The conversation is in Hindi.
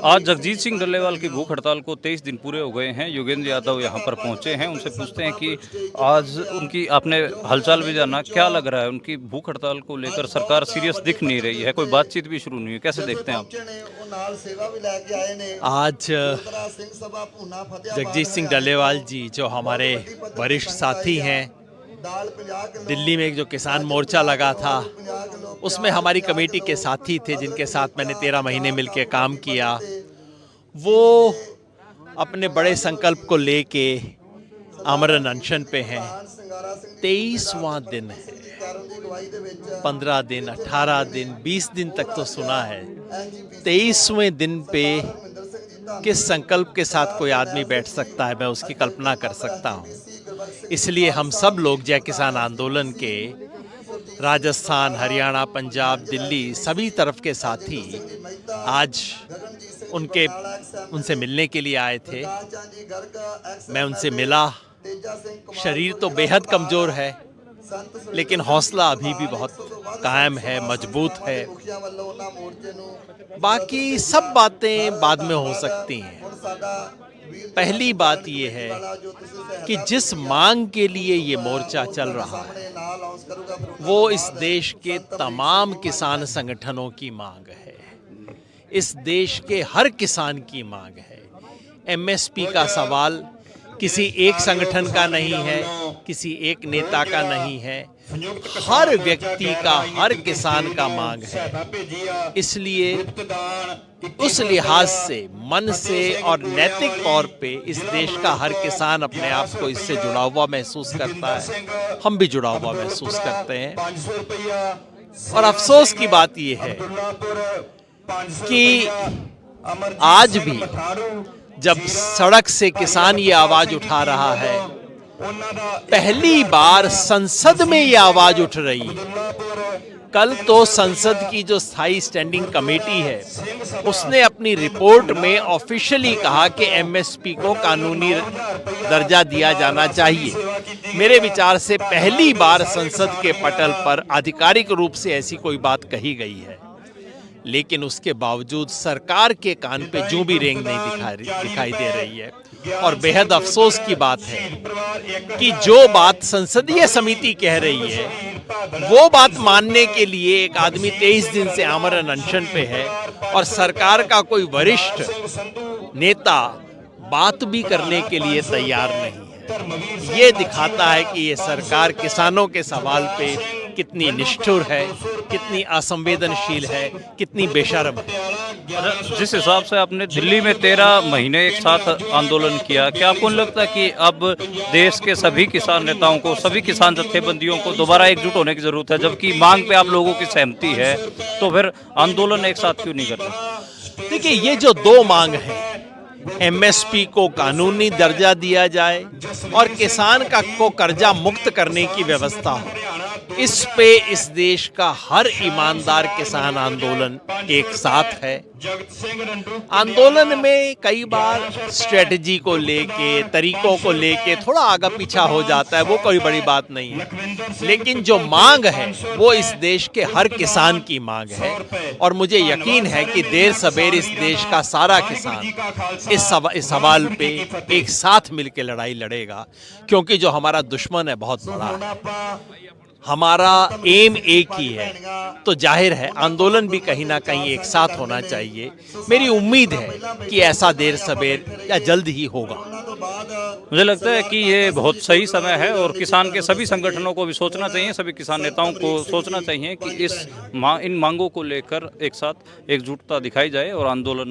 आज जगजीत सिंह डल्लेवाल की भूख हड़ताल को 23 दिन पूरे हो गए हैं। योगेंद्र यादव यहाँ पर पहुँचे हैं। उनसे पूछते हैं कि आज उनकी आपने हालचाल भी जाना, क्या लग रहा है उनकी भूख हड़ताल को लेकर? सरकार सीरियस दिख नहीं रही है, कोई बातचीत भी शुरू नहीं हुई, कैसे देखते हैं आप? आज जगजीत सिंह डल्लेवाल जी जो हमारे वरिष्ठ साथी हैं, दिल्ली में जो किसान मोर्चा लगा था उसमें हमारी कमेटी के साथी थे, जिनके साथ मैंने 13 महीने मिलकर काम किया। वो अपने बड़े संकल्प को लेके आमरण अनशन पे हैं। 23वां दिन है। 15 दिन, 18 दिन, 20 दिन तक तो सुना है। 23वें दिन पे किस संकल्प के साथ कोई आदमी बैठ सकता है, मैं उसकी कल्पना कर सकता हूँ। इसलिए हम सब लोग जय किसान आंदोलन के राजस्थान, हरियाणा, पंजाब, दिल्ली सभी तरफ के साथी आज उनसे मिलने के लिए आए थे। मैं उनसे मिला। शरीर तो बेहद कमज़ोर है, लेकिन हौसला अभी भी बहुत कायम है, मजबूत है। बाकी सब बातें बाद में हो सकती हैं। पहली बात ये है कि जिस मांग के लिए ये मोर्चा चल रहा है वो इस देश के तमाम किसान संगठनों की मांग है। इस देश के हर किसान की मांग है। एमएसपी का सवाल किसी एक संगठन का नहीं है, किसी एक नेता का नहीं है, हर व्यक्ति का, हर किसान का मांग है। इसलिए उस लिहाज से, मन से और नैतिक तौर पे इस देश का हर किसान अपने आप को इससे जुड़ा हुआ महसूस करता है। हम भी जुड़ा हुआ महसूस करते हैं। और अफसोस की बात यह है कि आज भी जब सड़क से किसान ये आवाज उठा रहा है, पहली बार संसद में ये आवाज उठ रही है। कल तो संसद की जो स्थायी स्टैंडिंग कमेटी है उसने अपनी रिपोर्ट में ऑफिशियली कहा कि एमएसपी को कानूनी दर्जा दिया जाना चाहिए। मेरे विचार से पहली बार संसद के पटल पर आधिकारिक रूप से ऐसी कोई बात कही गई है। लेकिन उसके बावजूद सरकार के कान पे जूं भी रेंग नहीं दिखाई दे रही है। और बेहद अफसोस की बात है कि जो बात संसदीय समिति कह रही है वो बात मानने के लिए एक आदमी 23 दिन से आमरण अनशन पे है और सरकार का कोई वरिष्ठ नेता बात भी करने के लिए तैयार नहीं है। ये दिखाता है कि ये सरकार किसानों के सवाल पे कितनी निष्ठुर है, कितनी असंवेदनशील है, कितनी बेशर्म है। जिस हिसाब से आपने दिल्ली में 13 महीने एक साथ आंदोलन किया, क्या आपको नहीं लगता कि अब देश के सभी किसान नेताओं को, सभी किसान जत्थेबंदियों को दोबारा एकजुट होने की जरूरत है? जबकि मांग पे आप लोगों की सहमति है, तो फिर आंदोलन एक साथ क्यों नहीं कर रहे? देखिए, ये जो दो मांग है, एमएसपी को कानूनी दर्जा दिया जाए और किसान को कर्जा मुक्त करने की व्यवस्था हो, इस पे इस देश का हर ईमानदार किसान आंदोलन एक साथ है। आंदोलन में कई बार स्ट्रेटजी को लेके, तरीकों को लेके थोड़ा आगा पीछा हो जाता है, वो कोई बड़ी बात नहीं है। लेकिन जो मांग है वो इस देश के हर किसान की मांग है। और मुझे यकीन है कि देर सवेर इस देश का सारा किसान इस सवाल पे एक साथ मिलकर लड़ाई लड़ेगा, क्योंकि जो हमारा दुश्मन है बहुत बड़ा है। हमारा एम एक ही है। तो जाहिर है आंदोलन भी कहीं ना कहीं एक साथ होना चाहिए। मेरी उम्मीद है कि ऐसा देर सवेर या जल्द ही होगा। मुझे लगता है कि ये बहुत सही समय है और किसान के सभी संगठनों को भी सोचना चाहिए, सभी किसान नेताओं को सोचना चाहिए कि इन मांगों को लेकर एक साथ एकजुटता दिखाई जाए और आंदोलन